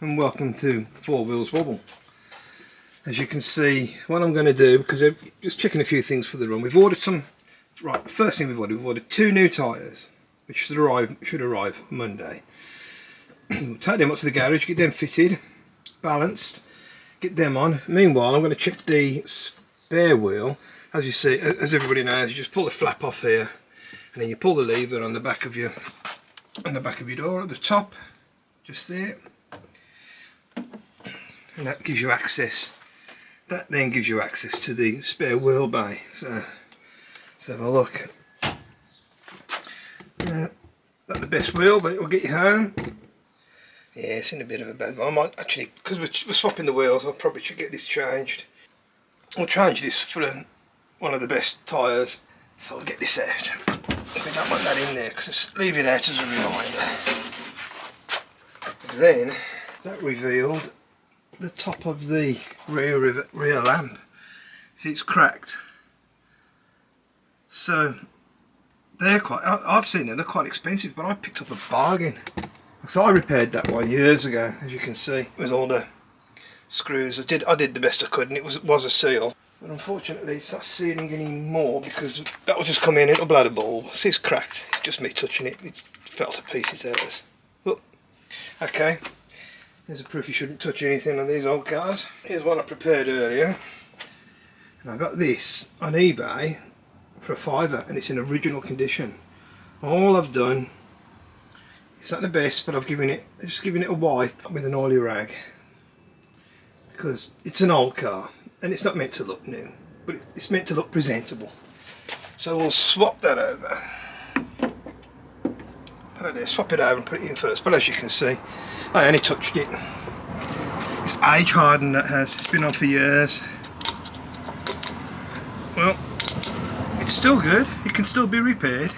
and welcome to Four Wheels Wobble. As you can see, what I'm going to do, because I'm just checking a few things for the run, we've ordered some, right, first thing we've ordered 2 new tyres, which should arrive Monday. We'll take them up to the garage, get them fitted, balanced, get them on. Meanwhile, I'm going to check the spare wheel. As you see, as everybody knows, you just pull the flap off here, and then you pull the lever on the back of your door at the top, just there, and that gives you access. That then gives you access to the spare wheel bay. So let's have a look. Not the best wheel, but it will get you home. Yeah, it's in a bit of a bad one. I might actually, because we're swapping the wheels, I probably should get this changed. I'll change this for one of the best tyres. So I'll get this out. We don't want that in there because just leave it out as a reminder. Then that revealed the top of the rear lamp. See, it's cracked. So they're quite, I've seen them, they're quite expensive, but I picked up a bargain. So I repaired that one years ago, as you can see, with all the screws. I did the best I could, and it was a seal. But unfortunately it's not sealing anymore because that will just come in, it'll blow the bulb. See, it's cracked, it's just me touching it, it fell to pieces there. But, okay. There's a proof you shouldn't touch anything on these old cars. Here's one I prepared earlier. And I got this on eBay for £5 and it's in original condition. All I've done, it's not the best, but I've just given it a wipe with an oily rag. Because it's an old car and it's not meant to look new, but it's meant to look presentable. So we'll swap that over. Swap it over and put it in first, but as you can see, I only touched it. It's age hardened, that has. It's been on for years. Well, it's still good. It can still be repaired,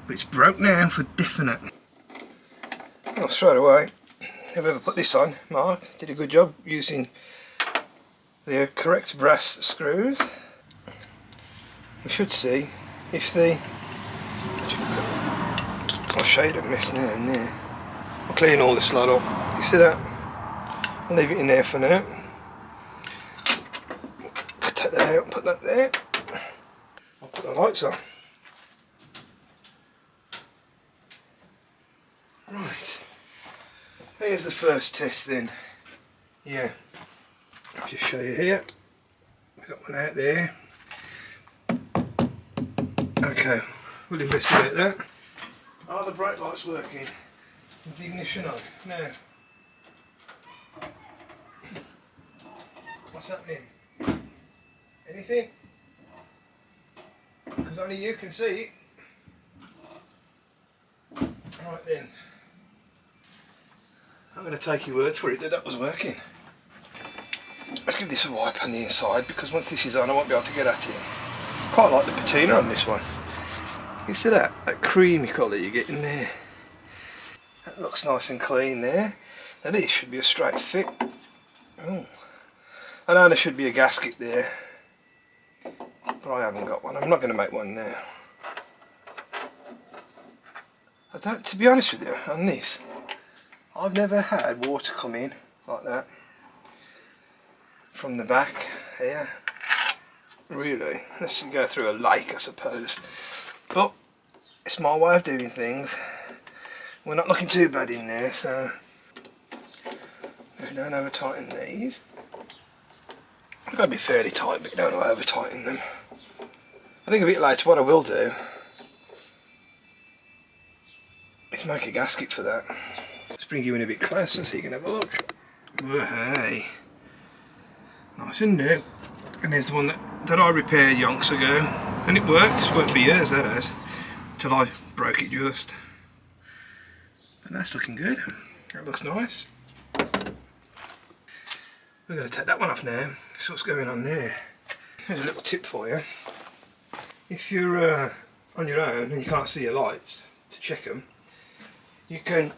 but it's broke now for definite. Well, straight away, whoever put this on, Mark, did a good job using the correct brass screws. You should see if the... I'll show you the mess now and there. I'll clean all this lot up. You see that? I'll leave it in there for now. Take that out and put that there. I'll put the lights on. Right. Here's the first test then. Yeah. I'll just show you here. We've got one out there. Okay, we'll investigate that. Are the brake lights working? With the ignition on? Now. What's happening? Anything? Because only you can see it. Right then. I'm going to take your word for it that that was working. Let's give this a wipe on the inside because once this is on I won't be able to get at it. Quite like the patina on this one. You see that creamy colour you get in there? That looks nice and clean there. Now this should be a straight fit. Oh. I know there should be a gasket there, but I haven't got one. I'm not going to make one now. To be honest with you, on this, I've never had water come in like that from the back here. Really, unless you go through a lake, I suppose. But it's my way of doing things. We're not looking too bad in there, so we don't over tighten these. They've got to be fairly tight, but you don't want to over tighten them. I think a bit later what I will do is make a gasket for that. Let's bring you in a bit closer so you can have a look. Oh, hey. Nice and new. And there's the one that I repaired yonks ago. And it worked, it's worked for years, that has. Till I broke it just. And that's looking good. That looks nice. We're going to take that one off now. See what's going on there. Here's a little tip for you. If you're on your own and you can't see your lights to check them, you can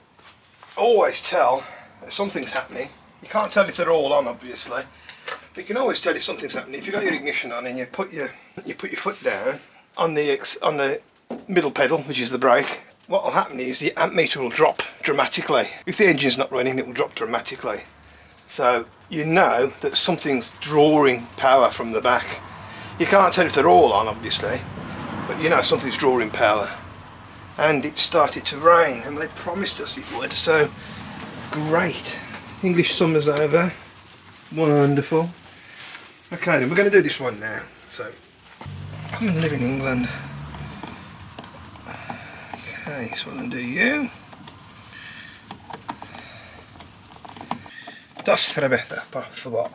always tell that something's happening. You can't tell if they're all on, obviously, but you can always tell if something's happening. If you've got your ignition on and you put your foot down on the middle pedal, which is the brake, what will happen is the amp meter will drop dramatically. If the engine's not running, it will drop dramatically. So you know that something's drawing power from the back. You can't tell if they're all on, obviously, but you know something's drawing power. And it started to rain, and they promised us it would, so great. English summer's over. Wonderful. Okay, then we're going to do this one now. So, come and live in England. Okay, so I'm going to do you. Das cerveza, for what?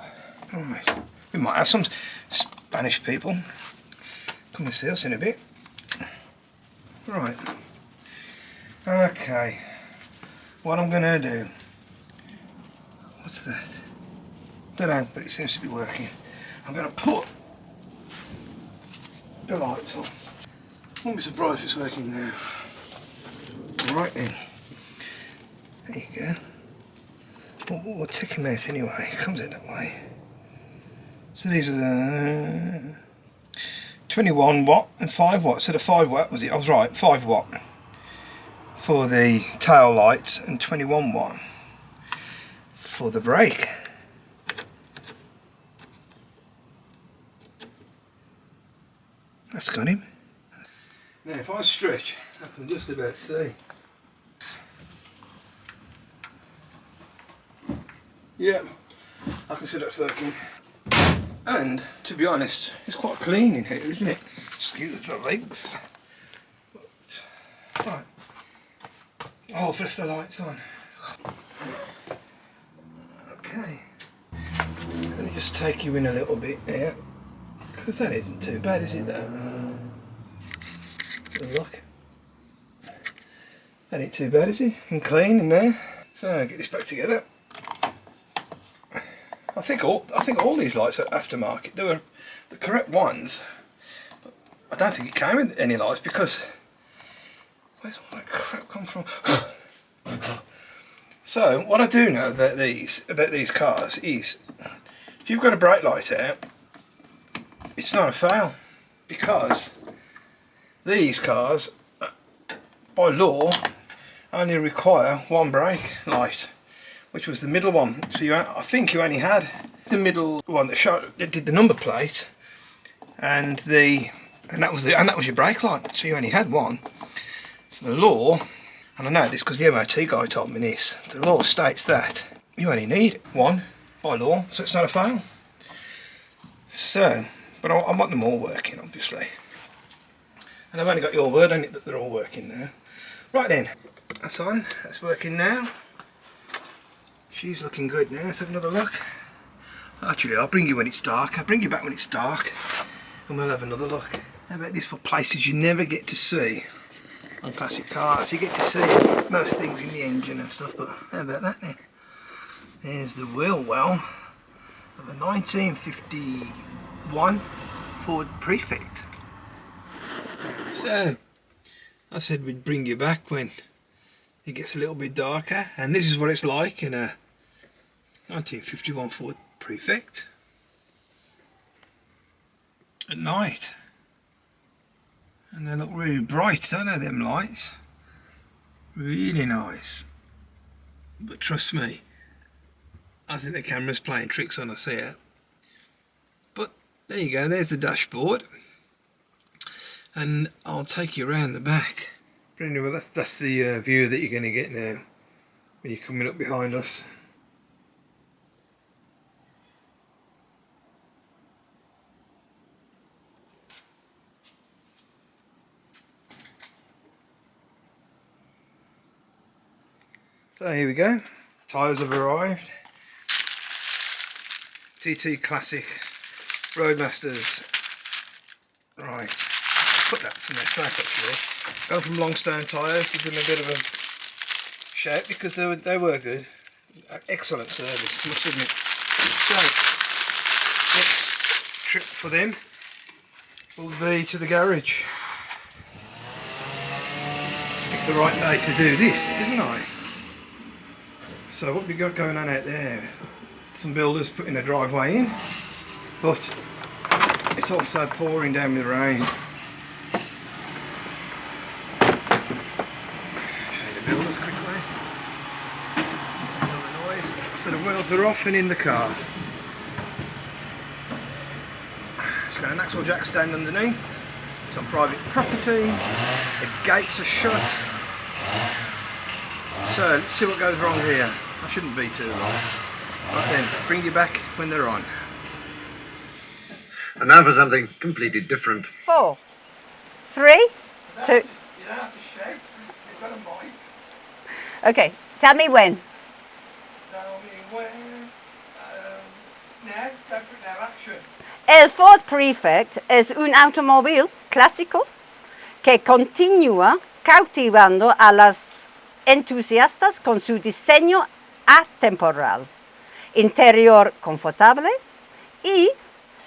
Alright. We might have some Spanish people come and see us in a bit. Right. Okay. What I'm going to do. What's that? Don't know, but it seems to be working. I'm going to put the lights on. Won't be surprised if it's working now. Right then. There you go. We'll take him out anyway. It comes out that way. So these are the 21 watt and 5 watt. So the 5 watt was it? I was right, 5 watt for the tail lights and 21 watt for the brake. That's got him. Now if I stretch, I can just about see. Yep, I can see that's working. And to be honest, it's quite clean in here, isn't it? Excuse the legs. But, right. Oh, I've left the lights on. Okay. Let me just take you in a little bit there. Because that isn't too bad, is it, that? Look. That ain't too bad, is it? And clean in there. So, get this back together. I think all these lights are aftermarket. They were the correct ones. But I don't think it came with any lights because where's all that crap come from? So what I do know about these cars is if you've got a brake light out, it's not a fail because these cars by law only require one brake light, which was the middle one. So I think you only had the middle one that did the number plate, and that was your brake light. So you only had one. So the law, and I know this because the MOT guy told me this. The law states that you only need one by law, so it's not a fail. So, but I want them all working, obviously. And I've only got your word on it that they're all working now. Right then, that's on. That's working now. She's looking good now. Let's have another look. Actually, I'll bring you when it's dark. I'll bring you back when it's dark and we'll have another look. How about this for places you never get to see on classic cars? You get to see most things in the engine and stuff, but how about that then? There's the wheel well of a 1951 Ford Prefect. So, I said we'd bring you back when it gets a little bit darker, and this is what it's like in a 1951 Ford Prefect at night. And they look really bright, don't they, them lights? Really nice. But trust me, I think the camera's playing tricks on us here. But there you go, there's the dashboard. And I'll take you around the back. But anyway, that's the view that you're going to get now when you're coming up behind us. So here we go, tyres have arrived. TT Classic Roadmasters. Right, put that somewhere safe actually. Go from Longstone tyres, give them a bit of a shout because they were good. Excellent service, must admit. So, next trip for them will be to the garage. Picked the right day to do this, didn't I? So what we got going on out there? Some builders putting a driveway in, but it's also pouring down with rain. So the wheels are off and in the car. It's got an axle jack stand underneath. It's on private property. The gates are shut. So let's see what goes wrong here. I shouldn't be too long. Right then, bring you back when they're on. And now for something completely different. 4, 3, 2. You don't have to shout. You've got a mic. Okay, tell me when. Tell me when. Now, go for it now, action. El Ford Prefect es un automóvil clásico que continúa cautivando a los entusiastas con su diseño atemporal, interior confortable y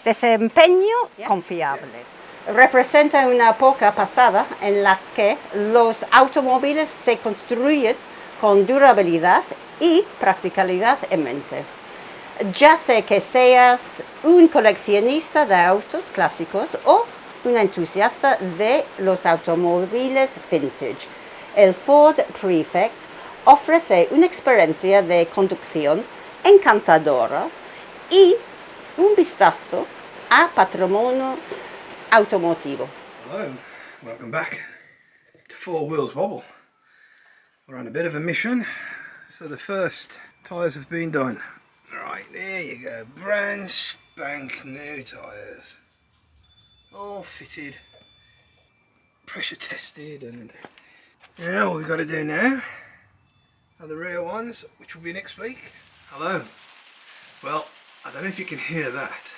desempeño confiable. Representa una época pasada en la que los automóviles se construyen con durabilidad y practicalidad en mente. Ya sea que seas un coleccionista de autos clásicos o un entusiasta de los automóviles vintage, el Ford Prefect ofrece una experiencia de conducción encantadora y un vistazo a patrimonio automotivo. Hello, welcome back to Four Wheels Wobble. We're on a bit of a mission, so the first tyres have been done. Right, there you go, brand spank new tyres. All fitted, pressure tested, and now what we've got to do now are the rear ones, which will be next week. Hello. Well, I don't know if you can hear that,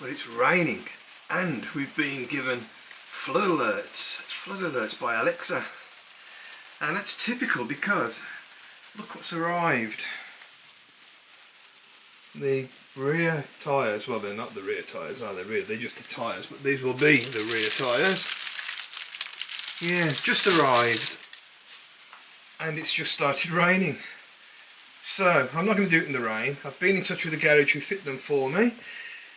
but it's raining and we've been given flood alerts by Alexa, and that's typical because look what's arrived. The rear tyres, well they're not the rear tyres, are they really? They're just the tyres, but these will be the rear tyres. Yeah, just arrived and it's just started raining. So I'm not going to do it in the rain. I've been in touch with the garage who fit them for me,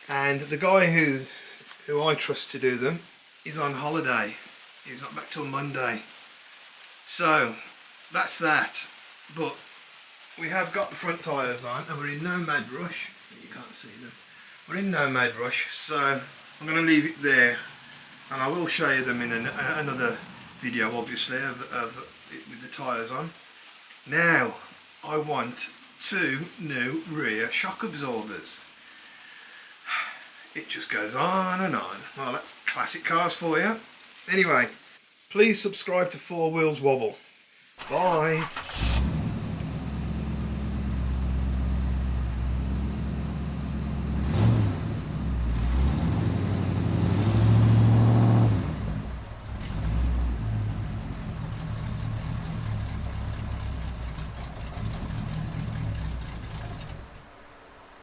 and the guy who I trust to do them is on holiday. He's not back till Monday. So that's that. But we have got the front tyres on and we're in no mad rush. You can't see them. We're in no mad rush, so I'm going to leave it there, and I will show you them in another video, obviously, of it with the tyres on. Now I want 2 new rear shock absorbers. It just goes on and on. Well, that's classic cars for you. Anyway, please subscribe to Four Wheels Wobble. Bye.